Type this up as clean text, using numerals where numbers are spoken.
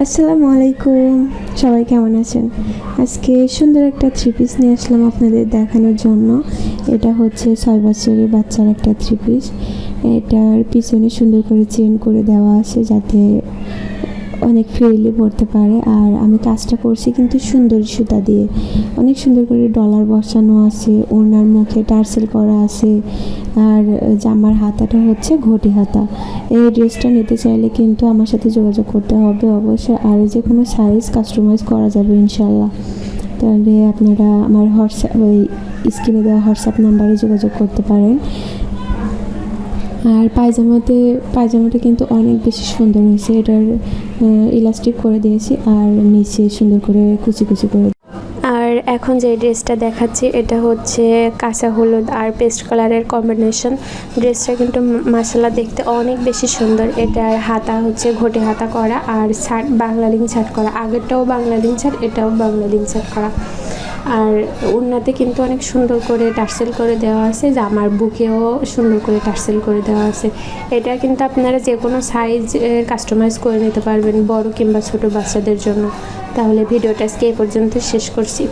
আসসালামু আলাইকুম, সবাই কেমন আছেন? আজকে সুন্দর একটা থ্রি পিস নিয়ে আসলাম আপনাদের দেখানোর জন্য। এটা হচ্ছে 6 বছরের বাচ্চার একটা থ্রি পিস। এটার পিছনে সুন্দর করে চেন করে দেওয়া আছে যাতে অনেক ফ্রিলি পড়তে পারে। আর আমি কাজটা করছি কিন্তু সুন্দর সুতা দিয়ে, অনেক সুন্দর করে ডলার বসানো আছে, ওনার মুখে টার্সেল করা আছে। আর জামার হাতাটা হচ্ছে ঘটি হাতা। এই ড্রেসটা নিতে চাইলে কিন্তু আমার সাথে যোগাযোগ করতে হবে অবশ্যই, আর যে কোনো সাইজ কাস্টমাইজ করা যাবে ইনশাল্লাহ। তাহলে আপনারা আমার স্ক্রিনে দেওয়া হোয়াটসঅ্যাপ নাম্বারে যোগাযোগ করতে পারেন। আর পায়জামাটা কিন্তু অনেক বেশি সুন্দর হয়েছে। এটার ইলাস্টিক করে দিয়েছি আর নিচে সুন্দর করে কুচি কুচি করে। আর এখন যে ড্রেসটা দেখাচ্ছি এটা হচ্ছে কাঁচা হলুদ আর পেস্ট কালারের কম্বিনেশন। ড্রেসটা কিন্তু মাশাআল্লাহ দেখতে অনেক বেশি সুন্দর। এটার হাতা হচ্ছে ঘটি হাতা করা আর ছাট বাংলা লিং ছাট করা। আগেরটাও বাংলা লিং ছাট, এটাও বাংলা লিং ছাট করা। আর ওড়নাতে কিন্তু অনেক সুন্দর করে টার্সেল করে দেওয়া আছে, জামার বুকেও সুন্দর করে টার্সেল করে দেওয়া আছে। এটা কিন্তু আপনারা যে কোনো সাইজ কাস্টমাইজ করে নিতে পারবেন, বড় কিংবা ছোট বাচ্চাদের জন্য। তাহলে ভিডিওটা আজকে এই পর্যন্ত শেষ করছি।